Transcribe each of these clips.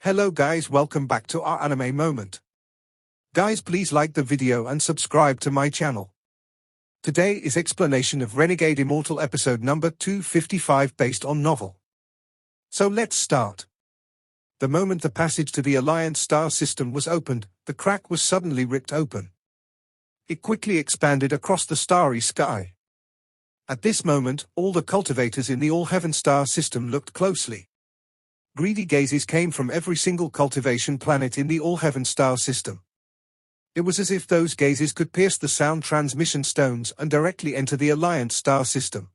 Hello guys, welcome back to our anime moment. Guys, please like the video and subscribe to my channel. Today is explanation of Renegade Immortal episode number 255 based on novel. So let's start. The moment the passage to the Alliance star system was opened, the crack was suddenly ripped open. It quickly expanded across the starry sky. At this moment, all the cultivators in the All-Heaven star system looked closely. Greedy gazes came from every single cultivation planet in the All-Heaven star system. It was as if those gazes could pierce the sound transmission stones and directly enter the Alliance star system.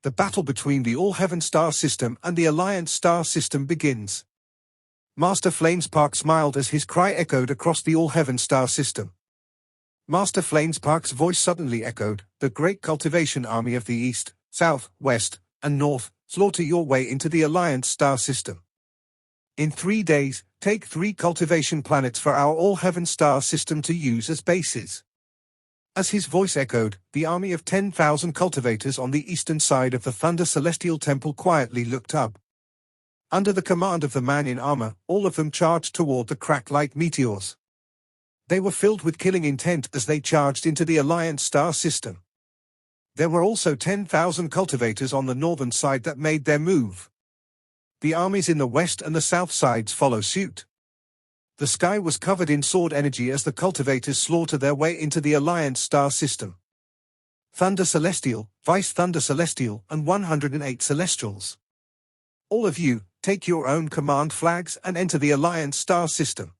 The battle between the All-Heaven star system and the Alliance star system begins. Master Flamespark smiled as his cry echoed across the All-Heaven star system. Master Flamespark's voice suddenly echoed, "The great cultivation army of the East, South, West, and North, slaughter your way into the Alliance star system. In 3 days, take 3 cultivation planets for our All-Heaven star system to use as bases." As his voice echoed, the army of 10,000 cultivators on the eastern side of the Thunder Celestial Temple quietly looked up. Under the command of the man in armor, all of them charged toward the crack like meteors. They were filled with killing intent as they charged into the Alliance star system. There were also 10,000 cultivators on the northern side that made their move. The armies in the west and the south sides follow suit. The sky was covered in sword energy as the cultivators slaughter their way into the Alliance star system. Thunder Celestial, Vice Thunder Celestial, and 108 Celestials. All of you, take your own command flags and enter the Alliance star system.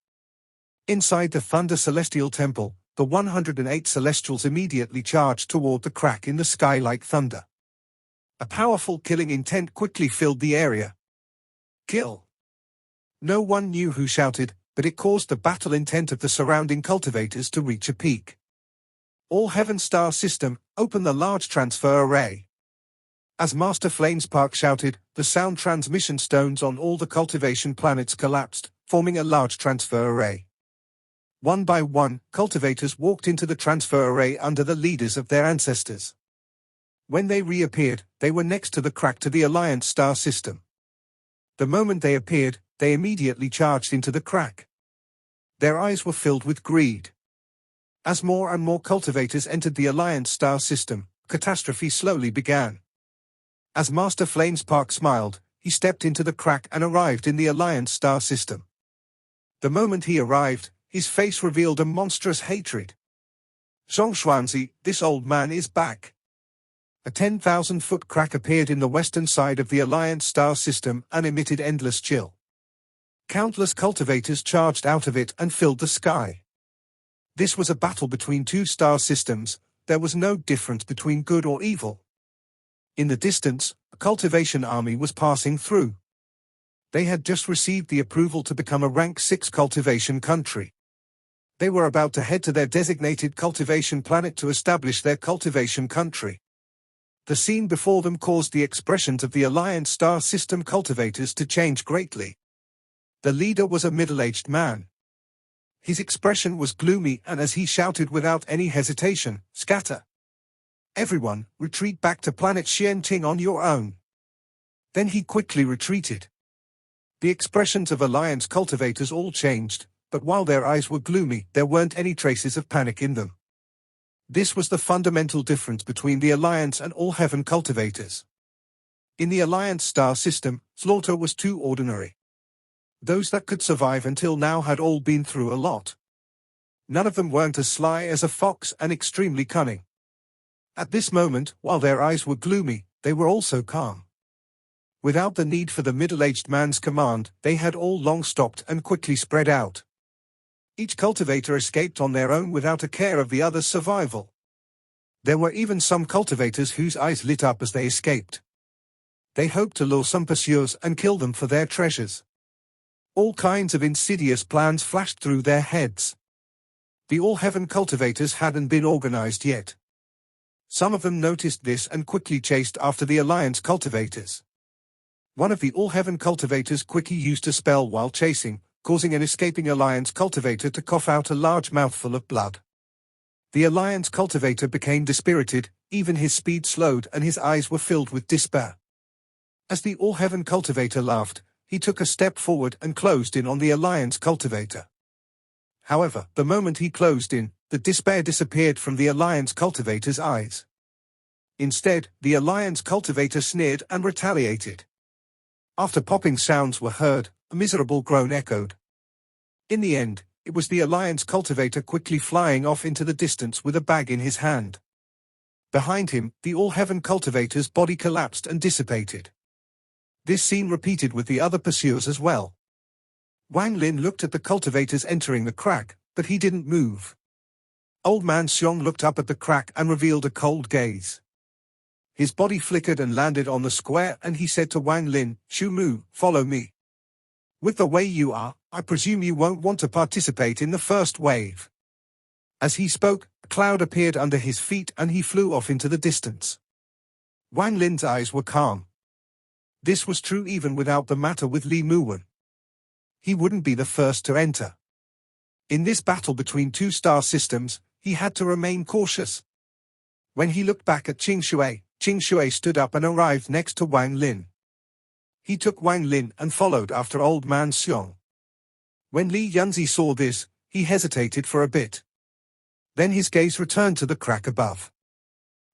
Inside the Thunder Celestial Temple, the 108 Celestials immediately charged toward the crack in the sky like thunder. A powerful killing intent quickly filled the area. Kill! No one knew who shouted, but it caused the battle intent of the surrounding cultivators to reach a peak. All-Heaven star system, open the large transfer array. As Master Flamespark shouted, the sound transmission stones on all the cultivation planets collapsed, forming a large transfer array. One by one, cultivators walked into the transfer array under the leaders of their ancestors. When they reappeared, they were next to the crack to the Alliance star system. The moment they appeared, they immediately charged into the crack. Their eyes were filled with greed. As more and more cultivators entered the Alliance star system, catastrophe slowly began. As Master Flamespark smiled, he stepped into the crack and arrived in the Alliance star system. The moment he arrived, his face revealed a monstrous hatred. Zhongshuanzi, this old man is back. A 10,000-foot crack appeared in the western side of the Alliance star system and emitted endless chill. Countless cultivators charged out of it and filled the sky. This was a battle between 2 star systems. There was no difference between good or evil. In the distance, a cultivation army was passing through. They had just received the approval to become a rank 6 cultivation country. They were about to head to their designated cultivation planet to establish their cultivation country. The scene before them caused the expressions of the Alliance star system cultivators to change greatly. The leader was a middle-aged man. His expression was gloomy, and as he shouted without any hesitation, "Scatter! Everyone, retreat back to planet Xianting on your own." Then he quickly retreated. The expressions of Alliance cultivators all changed, but while their eyes were gloomy, there weren't any traces of panic in them. This was the fundamental difference between the Alliance and All-Heaven cultivators. In the Alliance star system, slaughter was too ordinary. Those that could survive until now had all been through a lot. None of them weren't as sly as a fox and extremely cunning. At this moment, while their eyes were gloomy, they were also calm. Without the need for the middle-aged man's command, they had all long stopped and quickly spread out. Each cultivator escaped on their own without a care of the other's survival. There were even some cultivators whose eyes lit up as they escaped. They hoped to lure some pursuers and kill them for their treasures. All kinds of insidious plans flashed through their heads. The All-Heaven cultivators hadn't been organized yet. Some of them noticed this and quickly chased after the Alliance cultivators. One of the All-Heaven cultivators quickly used a spell while chasing, causing an escaping Alliance cultivator to cough out a large mouthful of blood. The Alliance cultivator became dispirited, even his speed slowed and his eyes were filled with despair. As the All-Heaven cultivator laughed, he took a step forward and closed in on the Alliance cultivator. However, the moment he closed in, the despair disappeared from the Alliance cultivator's eyes. Instead, the Alliance cultivator sneered and retaliated. After popping sounds were heard, a miserable groan echoed. In the end, it was the Alliance cultivator quickly flying off into the distance with a bag in his hand. Behind him, the All-Heaven cultivator's body collapsed and dissipated. This scene repeated with the other pursuers as well. Wang Lin looked at the cultivators entering the crack, but he didn't move. Old Man Xiong looked up at the crack and revealed a cold gaze. His body flickered and landed on the square, and he said to Wang Lin, "Xu Mu, follow me. With the way you are, I presume you won't want to participate in the first wave." As he spoke, a cloud appeared under his feet and he flew off into the distance. Wang Lin's eyes were calm. This was true even without the matter with Li Muan. He wouldn't be the first to enter. In this battle between two star systems, he had to remain cautious. When he looked back at Qing Shui stood up and arrived next to Wang Lin. He took Wang Lin and followed after Old Man Xiong. When Li Yunzi saw this, he hesitated for a bit. Then his gaze returned to the crack above.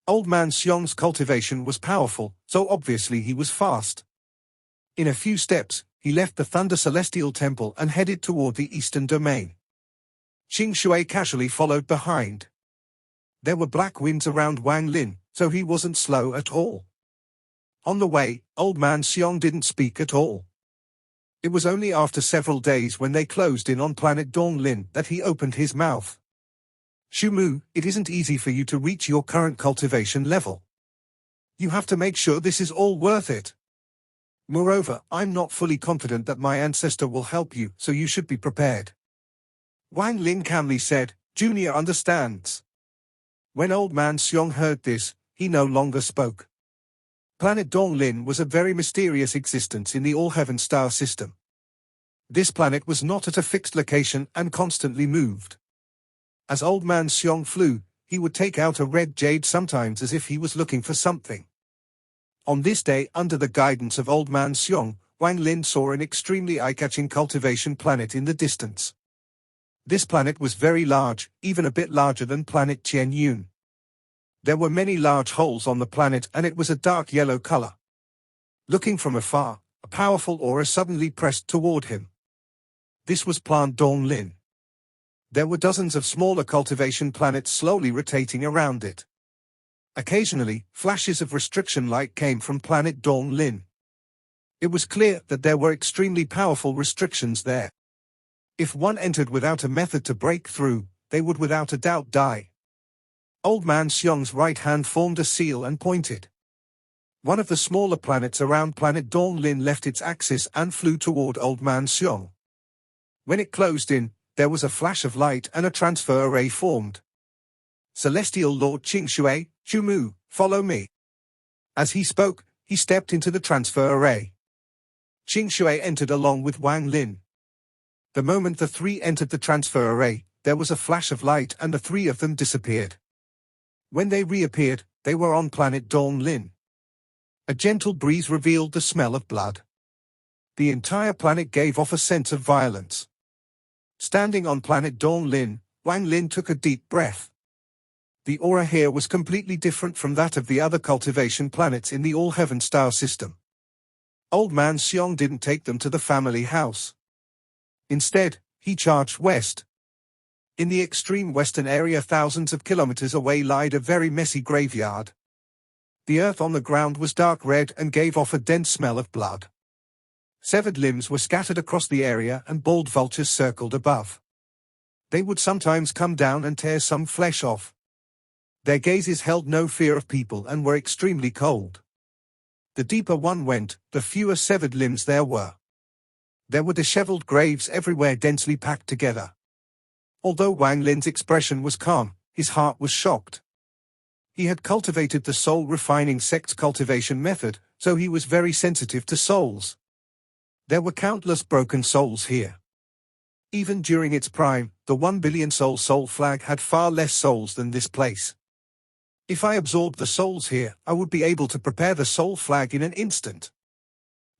Old Man Xiong's cultivation was powerful, so obviously he was fast. In a few steps, he left the Thunder Celestial Temple and headed toward the Eastern Domain. Qing Shui casually followed behind. There were black winds around Wang Lin, so he wasn't slow at all. On the way, Old Man Xiong didn't speak at all. It was only after several days when they closed in on planet Donglin that he opened his mouth. "Xu Mu, it isn't easy for you to reach your current cultivation level. You have to make sure this is all worth it. Moreover, I'm not fully confident that my ancestor will help you, so you should be prepared." Wang Lin calmly said, "Junior understands." When Old Man Xiong heard this, he no longer spoke. Planet Donglin was a very mysterious existence in the All-Heaven star system. This planet was not at a fixed location and constantly moved. As Old Man Xiong flew, he would take out a red jade sometimes as if he was looking for something. On this day, under the guidance of Old Man Xiong, Wang Lin saw an extremely eye-catching cultivation planet in the distance. This planet was very large, even a bit larger than planet Qian Yun. There were many large holes on the planet and it was a dark yellow color. Looking from afar, a powerful aura suddenly pressed toward him. This was Planet Donglin. There were dozens of smaller cultivation planets slowly rotating around it. Occasionally, flashes of restriction light came from planet Donglin. It was clear that there were extremely powerful restrictions there. If one entered without a method to break through, they would without a doubt die. Old Man Xiong's right hand formed a seal and pointed. One of the smaller planets around planet Donglin left its axis and flew toward Old Man Xiong. When it closed in, there was a flash of light and a transfer array formed. "Celestial Lord Qing Shui, "Xu Mu, follow me." As he spoke, he stepped into the transfer array. Qing Shui entered along with Wang Lin. The moment the three entered the transfer array, there was a flash of light and the three of them disappeared. When they reappeared, they were on planet Donglin. A gentle breeze revealed the smell of blood. The entire planet gave off a sense of violence. Standing on planet Donglin, Wang Lin took a deep breath. The aura here was completely different from that of the other cultivation planets in the All-Heaven star system. Old Man Xiong didn't take them to the family house. Instead, he charged west. In the extreme western area thousands of kilometers away lied a very messy graveyard. The earth on the ground was dark red and gave off a dense smell of blood. Severed limbs were scattered across the area and bald vultures circled above. They would sometimes come down and tear some flesh off. Their gazes held no fear of people and were extremely cold. The deeper one went, the fewer severed limbs there were. There were disheveled graves everywhere densely packed together. Although Wang Lin's expression was calm, his heart was shocked. He had cultivated the soul-refining sex cultivation method, so he was very sensitive to souls. There were countless broken souls here. Even during its prime, the 1 billion soul flag had far less souls than this place. If I absorbed the souls here, I would be able to prepare the soul flag in an instant.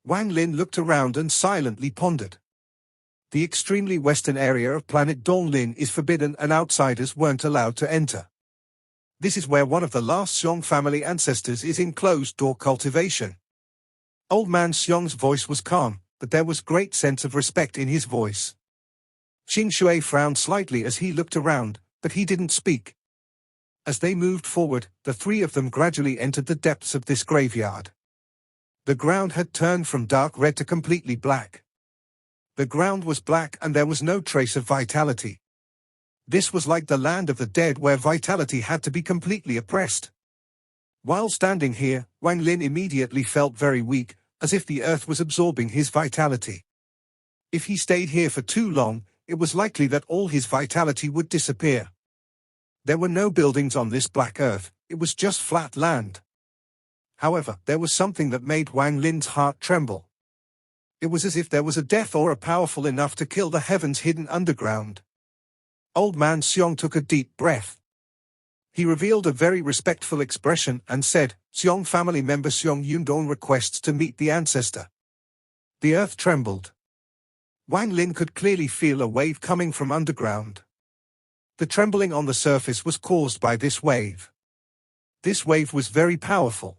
Wang Lin looked around and silently pondered. The extremely western area of planet Donglin is forbidden and outsiders weren't allowed to enter. This is where one of the last Xiong family ancestors is in closed-door cultivation. Old man Xiong's voice was calm, but there was great sense of respect in his voice. Qing Shui frowned slightly as he looked around, but he didn't speak. As they moved forward, the three of them gradually entered the depths of this graveyard. The ground had turned from dark red to completely black. The ground was black and there was no trace of vitality. This was like the land of the dead where vitality had to be completely oppressed. While standing here, Wang Lin immediately felt very weak, as if the earth was absorbing his vitality. If he stayed here for too long, it was likely that all his vitality would disappear. There were no buildings on this black earth, it was just flat land. However, there was something that made Wang Lin's heart tremble. It was as if there was a death aura powerful enough to kill the heavens hidden underground. Old man Xiong took a deep breath. He revealed a very respectful expression and said, "Xiong family member Xiong Yundong requests to meet the ancestor." The earth trembled. Wang Lin could clearly feel a wave coming from underground. The trembling on the surface was caused by this wave. This wave was very powerful.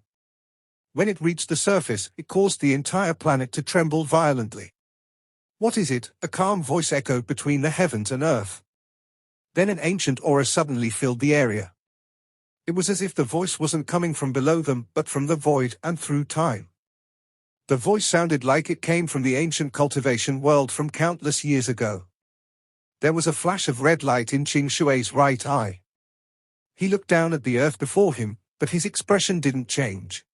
When it reached the surface, it caused the entire planet to tremble violently. "What is it?" a calm voice echoed between the heavens and earth. Then an ancient aura suddenly filled the area. It was as if the voice wasn't coming from below them, but from the void and through time. The voice sounded like it came from the ancient cultivation world from countless years ago. There was a flash of red light in Qing Shui's right eye. He looked down at the earth before him, but his expression didn't change.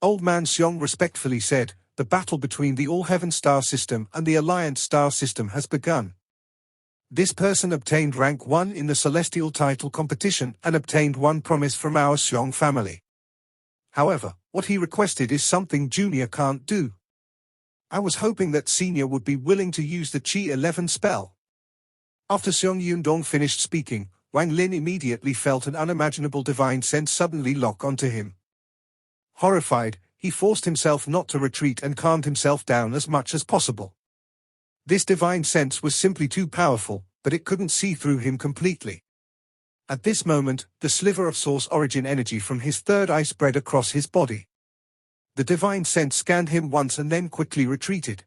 Old man Xiong respectfully said, "The battle between the All-Heaven Star System and the Alliance Star System has begun. This person obtained rank 1 in the Celestial Title competition and obtained one promise from our Xiong family. However, what he requested is something Junior can't do. I was hoping that Senior would be willing to use the Qi 11 spell." After Xiong Yundong finished speaking, Wang Lin immediately felt an unimaginable divine sense suddenly lock onto him. Horrified, he forced himself not to retreat and calmed himself down as much as possible. This divine sense was simply too powerful, but it couldn't see through him completely. At this moment, the sliver of source origin energy from his third eye spread across his body. The divine sense scanned him once and then quickly retreated.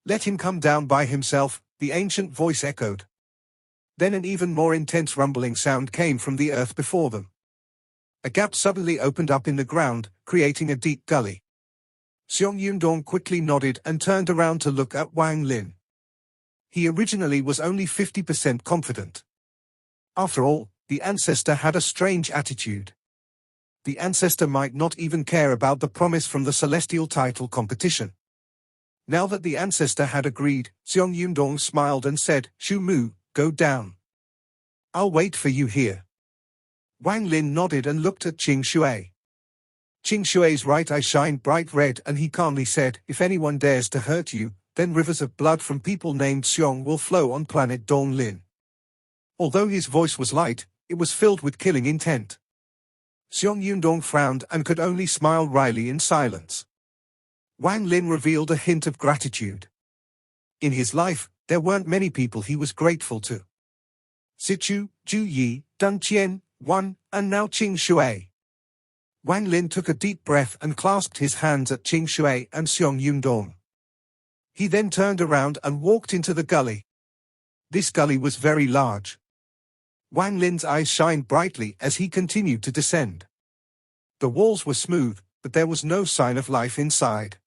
"Let him come down by himself," the ancient voice echoed. Then an even more intense rumbling sound came from the earth before them. A gap suddenly opened up in the ground, creating a deep gully. Xiong Yundong quickly nodded and turned around to look at Wang Lin. He originally was only 50% confident. After all, the ancestor had a strange attitude. The ancestor might not even care about the promise from the Celestial Title competition. Now that the ancestor had agreed, Xiong Yundong smiled and said, "Shu Mu, go down. I'll wait for you here." Wang Lin nodded and looked at Qing Shui. Qing Shui's right eye shined bright red and he calmly said, "If anyone dares to hurt you, then rivers of blood from people named Xiong will flow on planet Donglin." Although his voice was light, it was filled with killing intent. Xiong Yundong frowned and could only smile wryly in silence. Wang Lin revealed a hint of gratitude. In his life, there weren't many people he was grateful to. Sichu, Zhu Yi, Dun Qian, Wan, and now Qing Shui. Wang Lin took a deep breath and clasped his hands at Qing Shui and Xiong Yundong. He then turned around and walked into the gully. This gully was very large. Wang Lin's eyes shined brightly as he continued to descend. The walls were smooth, but there was no sign of life inside.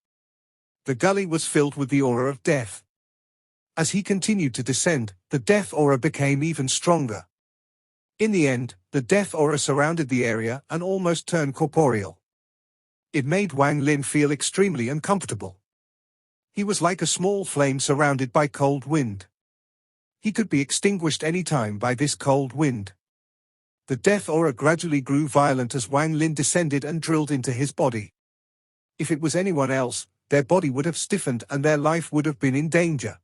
The gully was filled with the aura of death. As he continued to descend, the death aura became even stronger. In the end, the death aura surrounded the area and almost turned corporeal. It made Wang Lin feel extremely uncomfortable. He was like a small flame surrounded by cold wind. He could be extinguished any time by this cold wind. The death aura gradually grew violent as Wang Lin descended and drilled into his body. If it was anyone else, their body would have stiffened and their life would have been in danger.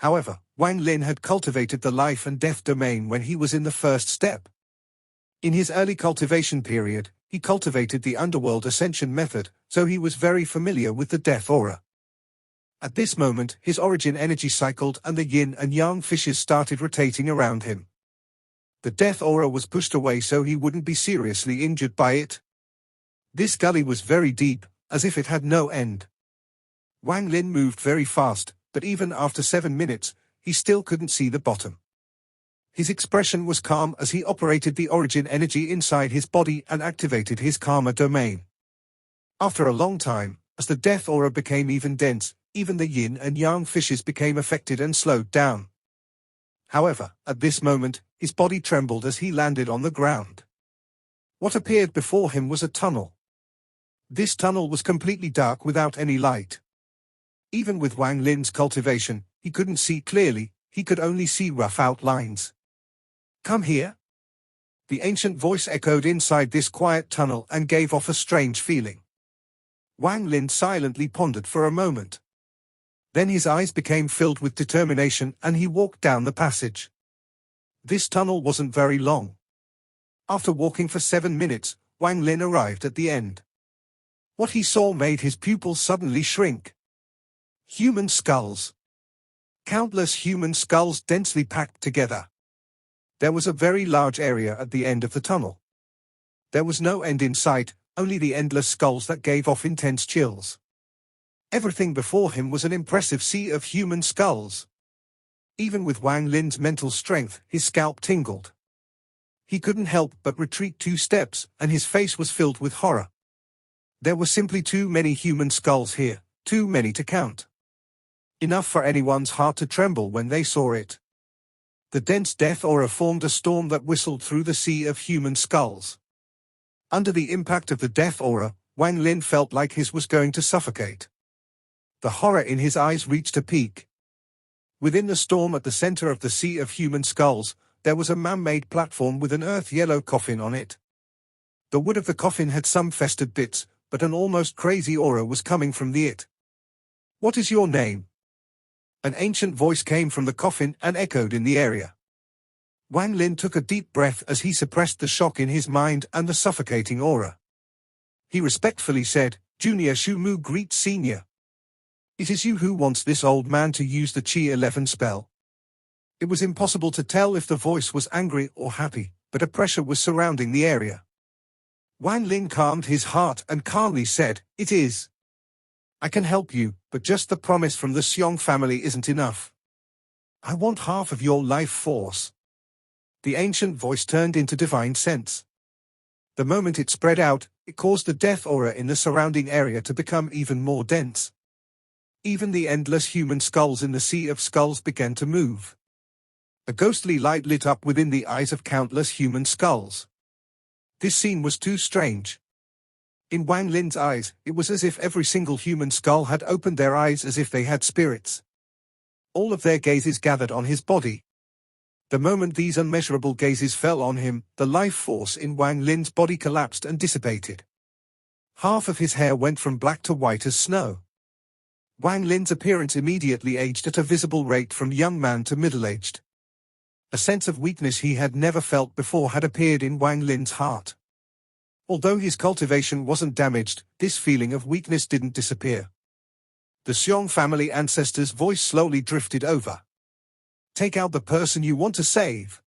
However, Wang Lin had cultivated the life and death domain when he was in the first step. In his early cultivation period, He cultivated the underworld ascension method, so he was very familiar with the death aura. At this moment, his origin energy cycled and the yin and yang fishes started rotating around him. The death aura was pushed away so he wouldn't be seriously injured by it. This gully was very deep, as if it had no end. Wang Lin moved very fast, but even after 7 minutes, he still couldn't see the bottom. His expression was calm as he operated the origin energy inside his body and activated his karma domain. After a long time, as the death aura became even dense, even the yin and yang fishes became affected and slowed down. However, at this moment, his body trembled as he landed on the ground. What appeared before him was a tunnel. This tunnel was completely dark without any light. Even with Wang Lin's cultivation, he couldn't see clearly, he could only see rough outlines. "Come here." The ancient voice echoed inside this quiet tunnel and gave off a strange feeling. Wang Lin silently pondered for a moment. Then his eyes became filled with determination and he walked down the passage. This tunnel wasn't very long. After walking for 7 minutes, Wang Lin arrived at the end. What he saw made his pupils suddenly shrink. Human skulls. Countless human skulls densely packed together. There was a very large area at the end of the tunnel. There was no end in sight, only the endless skulls that gave off intense chills. Everything before him was an impressive sea of human skulls. Even with Wang Lin's mental strength, his scalp tingled. He couldn't help but retreat 2 steps, and his face was filled with horror. There were simply too many human skulls here, too many to count. Enough for anyone's heart to tremble when they saw it. The dense death aura formed a storm that whistled through the sea of human skulls. Under the impact of the death aura, Wang Lin felt like his was going to suffocate. The horror in his eyes reached a peak. Within the storm at the center of the sea of human skulls, there was a man-made platform with an earth-yellow coffin on it. The wood of the coffin had some festered bits, but an almost crazy aura was coming from it. "What is your name?" An ancient voice came from the coffin and echoed in the area. Wang Lin took a deep breath as he suppressed the shock in his mind and the suffocating aura. He respectfully said, "Junior Shumu greets Senior. It is you who wants this old man to use the Qi 11 spell." It was impossible to tell if the voice was angry or happy, but a pressure was surrounding the area. Wang Lin calmed his heart and calmly said, "It is. I can help you, but just the promise from the Xiong family isn't enough. I want half of your life force." The ancient voice turned into divine sense. The moment it spread out, it caused the death aura in the surrounding area to become even more dense. Even the endless human skulls in the sea of skulls began to move. A ghostly light lit up within the eyes of countless human skulls. This scene was too strange. In Wang Lin's eyes, it was as if every single human skull had opened their eyes as if they had spirits. All of their gazes gathered on his body. The moment these unmeasurable gazes fell on him, the life force in Wang Lin's body collapsed and dissipated. Half of his hair went from black to white as snow. Wang Lin's appearance immediately aged at a visible rate from young man to middle-aged. A sense of weakness he had never felt before had appeared in Wang Lin's heart. Although his cultivation wasn't damaged, this feeling of weakness didn't disappear. The Xiong family ancestor's voice slowly drifted over. "Take out the person you want to save."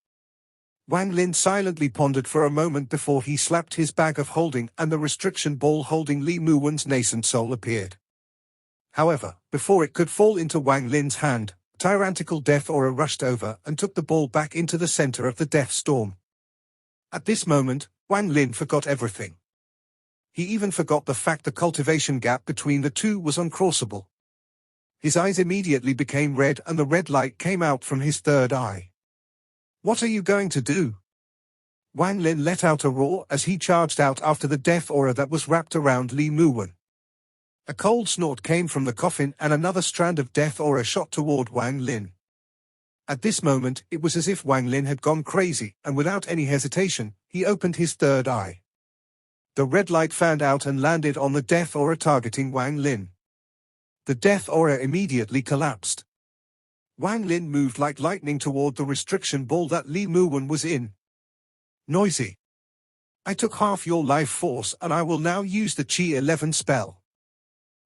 Wang Lin silently pondered for a moment before he slapped his bag of holding and the restriction ball holding Li Muan's nascent soul appeared. However, before it could fall into Wang Lin's hand, tyrannical death aura rushed over and took the ball back into the center of the death storm. At this moment, Wang Lin forgot everything. He even forgot the fact the cultivation gap between the two was uncrossable. His eyes immediately became red and the red light came out from his third eye. "What are you going to do?" Wang Lin let out a roar as he charged out after the death aura that was wrapped around Li Muan. A cold snort came from the coffin and another strand of death aura shot toward Wang Lin. At this moment, it was as if Wang Lin had gone crazy, and without any hesitation, he opened his third eye. The red light fanned out and landed on the death aura targeting Wang Lin. The death aura immediately collapsed. Wang Lin moved like lightning toward the restriction ball that Li Muan was in. "Noisy. I took half your life force and I will now use the Chi 11 spell.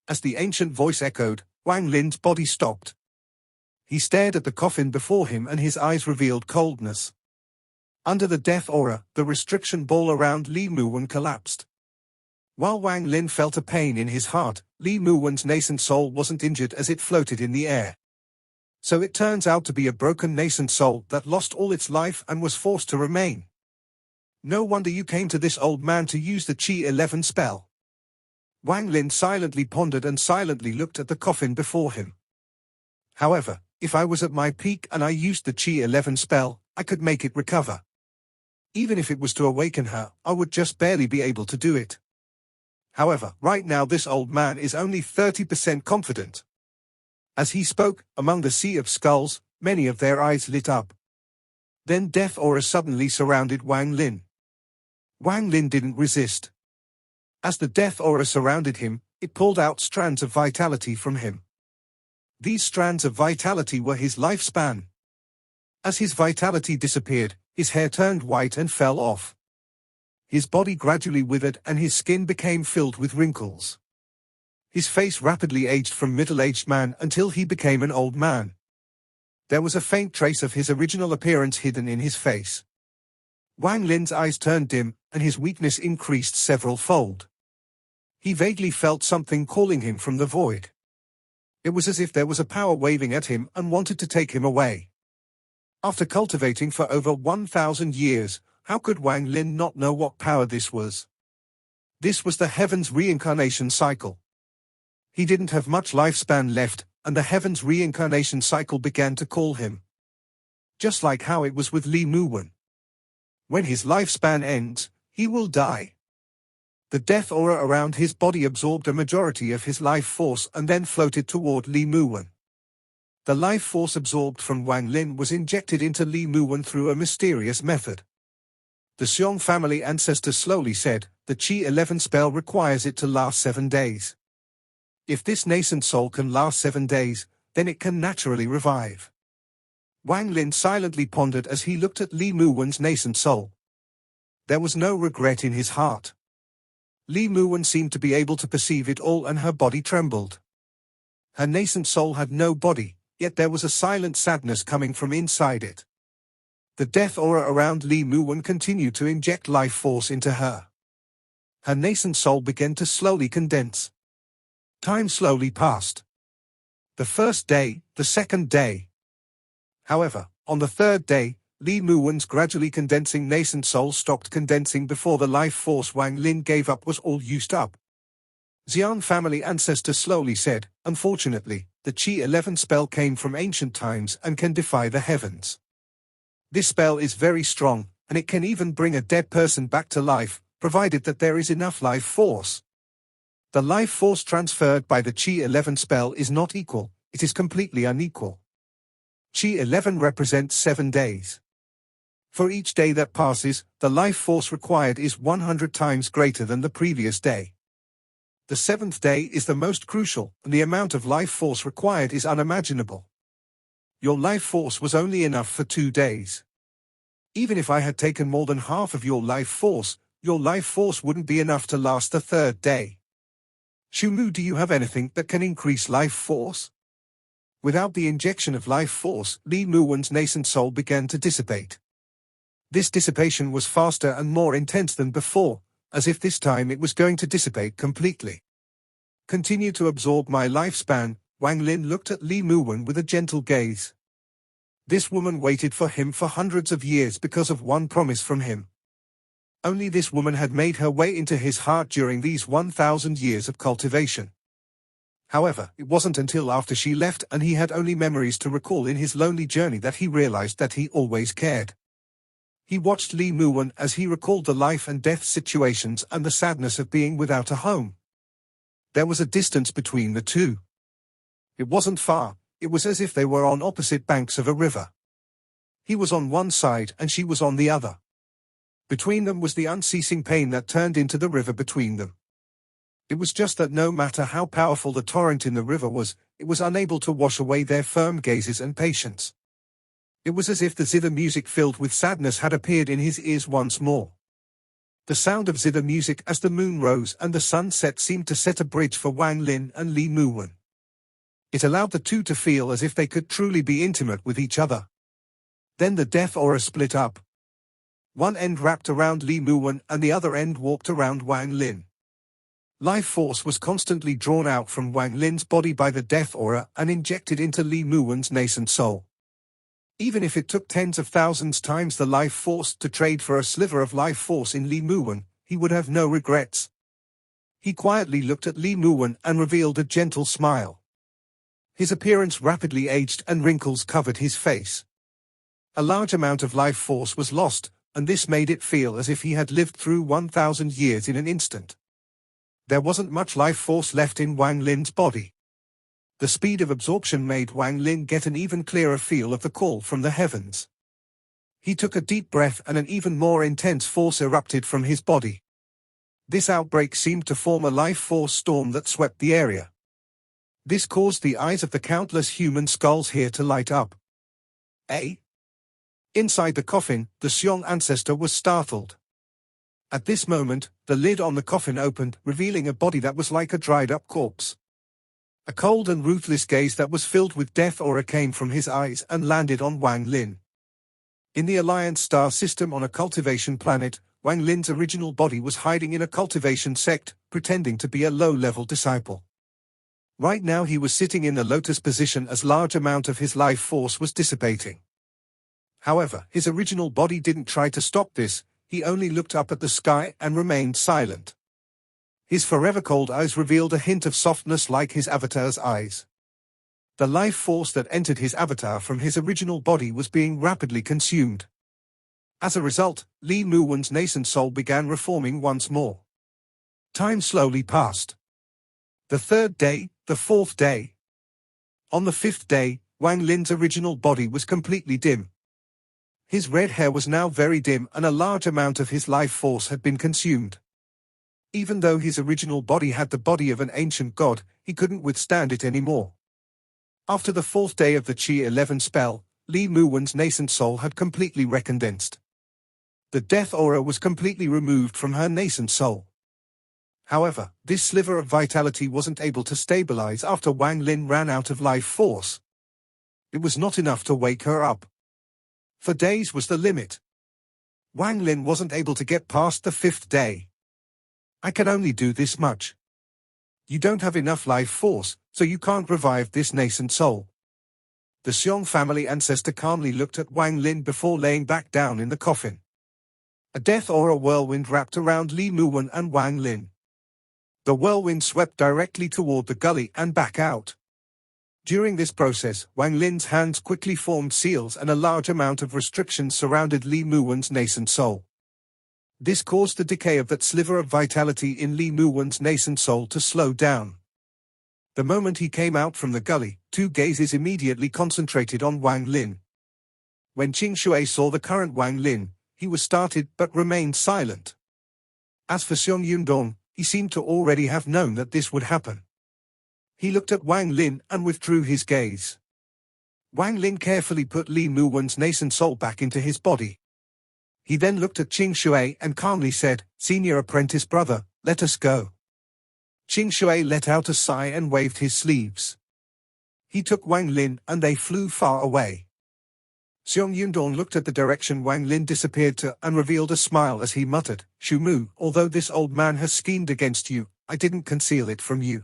As the ancient voice echoed, Wang Lin's body stopped. He stared at the coffin before him and his eyes revealed coldness. Under the death aura, the restriction ball around Li Muan collapsed. While Wang Lin felt a pain in his heart, Li Muan's nascent soul wasn't injured as it floated in the air. So it turns out to be a broken nascent soul that lost all its life and was forced to remain. No wonder you came to this old man to use the Chi 11 spell. Wang Lin silently pondered and silently looked at the coffin before him. However, if I was at my peak and I used the Chi 11 spell, I could make it recover. Even if it was to awaken her, I would just barely be able to do it. However, right now this old man is only 30% confident. As he spoke, among the sea of skulls, many of their eyes lit up. Then death aura suddenly surrounded Wang Lin. Wang Lin didn't resist. As the death aura surrounded him, it pulled out strands of vitality from him. These strands of vitality were his lifespan. As his vitality disappeared, his hair turned white and fell off. His body gradually withered and his skin became filled with wrinkles. His face rapidly aged from middle-aged man until he became an old man. There was a faint trace of his original appearance hidden in his face. Wang Lin's eyes turned dim, and his weakness increased several-fold. He vaguely felt something calling him from the void. It was as if there was a power waving at him and wanted to take him away. After cultivating for over 1,000 years, how could Wang Lin not know what power this was? This was the heaven's reincarnation cycle. He didn't have much lifespan left, and the heaven's reincarnation cycle began to call him. Just like how it was with Li Muan. When his lifespan ends, he will die. The death aura around his body absorbed a majority of his life force and then floated toward Li Muan. The life force absorbed from Wang Lin was injected into Li Muan through a mysterious method. The Xiong family ancestor slowly said, the Chi 11 spell requires it to last 7 days. If this nascent soul can last 7 days, then it can naturally revive. Wang Lin silently pondered as he looked at Li Muan's nascent soul. There was no regret in his heart. Li Muan seemed to be able to perceive it all and her body trembled. Her nascent soul had no body, yet there was a silent sadness coming from inside it. The death aura around Li Muan continued to inject life force into her. Her nascent soul began to slowly condense. Time slowly passed. The first day, the second day. However, on the third day, Li Muan's gradually condensing nascent soul stopped condensing before the life force Wang Lin gave up was all used up. Xian family ancestor slowly said, unfortunately, the Chi 11 spell came from ancient times and can defy the heavens. This spell is very strong, and it can even bring a dead person back to life, provided that there is enough life force. The life force transferred by the Chi 11 spell is not equal, it is completely unequal. Chi 11 represents 7 days. For each day that passes, the life force required is 100 times greater than the previous day. The 7th day is the most crucial, and the amount of life force required is unimaginable. Your life force was only enough for 2 days. Even if I had taken more than half of your life force wouldn't be enough to last the 3rd day. Shumu, do you have anything that can increase life force? Without the injection of life force, Li Muan's nascent soul began to dissipate. This dissipation was faster and more intense than before, as if this time it was going to dissipate completely. Continue to absorb my lifespan. Wang Lin looked at Li Muan with a gentle gaze. This woman waited for him for hundreds of years because of one promise from him. Only this woman had made her way into his heart during these 1,000 years of cultivation. However, it wasn't until after she left and he had only memories to recall in his lonely journey that he realized that he always cared. He watched Li Muan as he recalled the life and death situations and the sadness of being without a home. There was a distance between the two. It wasn't far, it was as if they were on opposite banks of a river. He was on one side and she was on the other. Between them was the unceasing pain that turned into the river between them. It was just that no matter how powerful the torrent in the river was, it was unable to wash away their firm gazes and patience. It was as if the zither music filled with sadness had appeared in his ears once more. The sound of zither music as the moon rose and the sun set seemed to set a bridge for Wang Lin and Li Muan. It allowed the two to feel as if they could truly be intimate with each other. Then the death aura split up. One end wrapped around Li Muan and the other end warped around Wang Lin. Life force was constantly drawn out from Wang Lin's body by the death aura and injected into Li Muan's nascent soul. Even if it took tens of thousands times the life force to trade for a sliver of life force in Li Muan, he would have no regrets. He quietly looked at Li Muan and revealed a gentle smile. His appearance rapidly aged and wrinkles covered his face. A large amount of life force was lost, and this made it feel as if he had lived through 1,000 years in an instant. There wasn't much life force left in Wang Lin's body. The speed of absorption made Wang Lin get an even clearer feel of the call from the heavens. He took a deep breath and an even more intense force erupted from his body. This outbreak seemed to form a life force storm that swept the area. This caused the eyes of the countless human skulls here to light up. Inside the coffin, the Xiong ancestor was startled. At this moment, the lid on the coffin opened, revealing a body that was like a dried-up corpse. A cold and ruthless gaze that was filled with death aura came from his eyes and landed on Wang Lin. In the Alliance star system on a cultivation planet, Wang Lin's original body was hiding in a cultivation sect, pretending to be a low-level disciple. Right now he was sitting in the lotus position as large amount of his life force was dissipating. However, his original body didn't try to stop this, he only looked up at the sky and remained silent. His forever cold eyes revealed a hint of softness like his avatar's eyes. The life force that entered his avatar from his original body was being rapidly consumed. As a result, Li Muan's nascent soul began reforming once more. Time slowly passed. The third day, the fourth day. On the fifth day, Wang Lin's original body was completely dim. His red hair was now very dim and a large amount of his life force had been consumed. Even though his original body had the body of an ancient god, he couldn't withstand it anymore. After the fourth day of the Qi 11 spell, Li Muan's nascent soul had completely recondensed. The death aura was completely removed from her nascent soul. However, this sliver of vitality wasn't able to stabilize after Wang Lin ran out of life force. It was not enough to wake her up. For days was the limit. Wang Lin wasn't able to get past the fifth day. I can only do this much. You don't have enough life force, so you can't revive this nascent soul. The Xiong family ancestor calmly looked at Wang Lin before laying back down in the coffin. A death aura whirlwind wrapped around Li Muan and Wang Lin. The whirlwind swept directly toward the gully and back out. During this process, Wang Lin's hands quickly formed seals and a large amount of restrictions surrounded Li Muan's nascent soul. This caused the decay of that sliver of vitality in Li Muan's nascent soul to slow down. The moment he came out from the gully, two gazes immediately concentrated on Wang Lin. When Qing Shui saw the current Wang Lin, he was startled but remained silent. As for Xiong Yundong, he seemed to already have known that this would happen. He looked at Wang Lin and withdrew his gaze. Wang Lin carefully put Li Muan's nascent soul back into his body. He then looked at Qing Shui and calmly said, "Senior apprentice brother, let us go." Qing Shui let out a sigh and waved his sleeves. He took Wang Lin and they flew far away. Xiong Yundong looked at the direction Wang Lin disappeared to and revealed a smile as he muttered, "Shu Mu, although this old man has schemed against you, I didn't conceal it from you.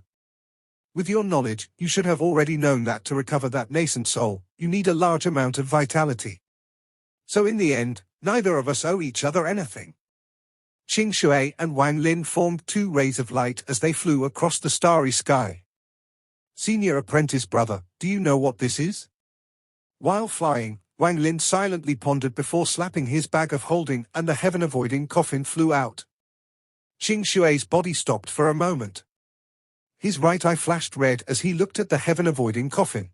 With your knowledge, you should have already known that to recover that nascent soul, you need a large amount of vitality. So in the end, neither of us owe each other anything." Qing Shui and Wang Lin formed two rays of light as they flew across the starry sky. "Senior apprentice brother, do you know what this is?" While flying, Wang Lin silently pondered before slapping his bag of holding and the heaven-avoiding coffin flew out. Qing Shui's body stopped for a moment. His right eye flashed red as he looked at the heaven-avoiding coffin.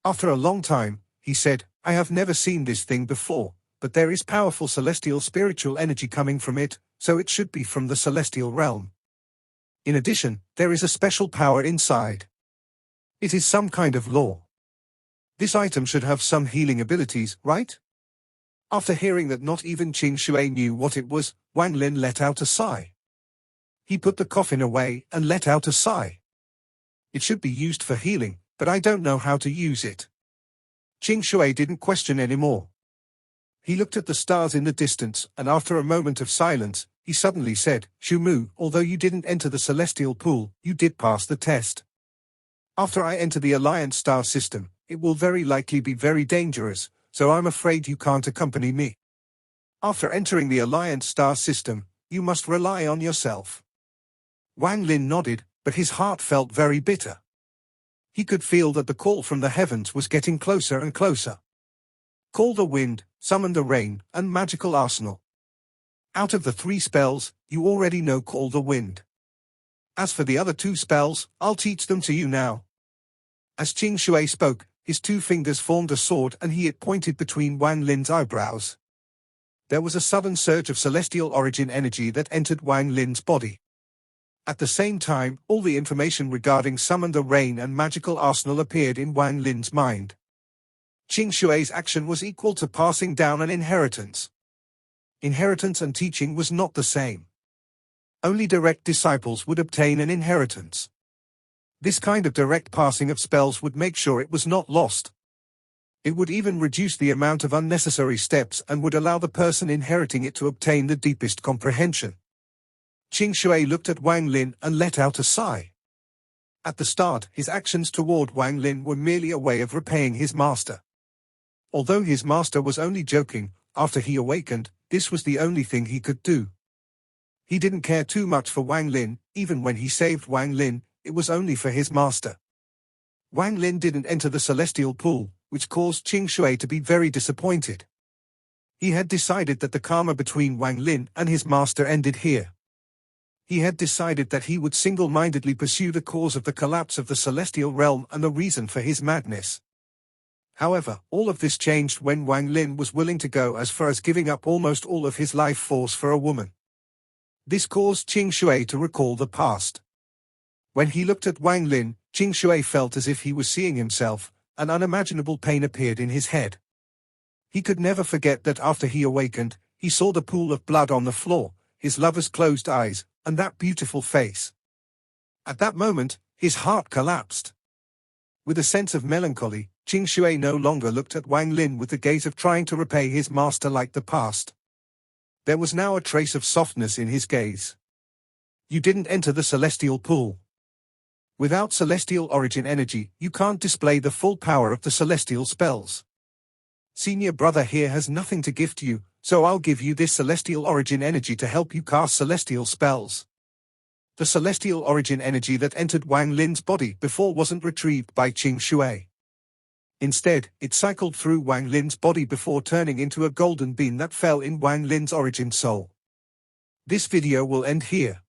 After a long time, he said, "I have never seen this thing before, but there is powerful celestial spiritual energy coming from it, so it should be from the celestial realm. In addition, there is a special power inside. It is some kind of law. This item should have some healing abilities, right?" After hearing that not even Qing Shui knew what it was, Wang Lin let out a sigh. He put the coffin away and let out a sigh. It should be used for healing, but I don't know how to use it. Qing Shui didn't question anymore. He looked at the stars in the distance, and after a moment of silence, he suddenly said, "Xu Mu, although you didn't enter the celestial pool, you did pass the test. After I enter the Alliance star system, it will very likely be very dangerous, so I'm afraid you can't accompany me. After entering the Alliance star system, you must rely on yourself." Wang Lin nodded, but his heart felt very bitter. He could feel that the call from the heavens was getting closer and closer. Call the wind, summon the rain, and magical arsenal. Out of the 3 spells, you already know Call the Wind. As for the other 2 spells, I'll teach them to you now. As Qing Shui spoke, his 2 fingers formed a sword and it pointed between Wang Lin's eyebrows. There was a sudden surge of celestial origin energy that entered Wang Lin's body. At the same time, all the information regarding Summon the Rain and Magical Arsenal appeared in Wang Lin's mind. Qing Shui's action was equal to passing down an inheritance. Inheritance and teaching was not the same. Only direct disciples would obtain an inheritance. This kind of direct passing of spells would make sure it was not lost. It would even reduce the amount of unnecessary steps and would allow the person inheriting it to obtain the deepest comprehension. Qing Shui looked at Wang Lin and let out a sigh. At the start, his actions toward Wang Lin were merely a way of repaying his master. Although his master was only joking, after he awakened, this was the only thing he could do. He didn't care too much for Wang Lin. Even when he saved Wang Lin, it was only for his master. Wang Lin didn't enter the celestial pool, which caused Qing Shui to be very disappointed. He had decided that the karma between Wang Lin and his master ended here. He had decided that he would single-mindedly pursue the cause of the collapse of the celestial realm and the reason for his madness. However, all of this changed when Wang Lin was willing to go as far as giving up almost all of his life force for a woman. This caused Qing Shui to recall the past. When he looked at Wang Lin, Qing Shui felt as if he was seeing himself. An unimaginable pain appeared in his head. He could never forget that after he awakened, he saw the pool of blood on the floor, his lover's closed eyes, and that beautiful face. At that moment, his heart collapsed. With a sense of melancholy, Qing Shui no longer looked at Wang Lin with the gaze of trying to repay his master like the past. There was now a trace of softness in his gaze. You didn't enter the celestial pool. Without celestial origin energy, you can't display the full power of the celestial spells. Senior brother here has nothing to gift you, so I'll give you this celestial origin energy to help you cast celestial spells. The celestial origin energy that entered Wang Lin's body before wasn't retrieved by Qing Shui. Instead, it cycled through Wang Lin's body before turning into a golden beam that fell in Wang Lin's origin soul. This video will end here.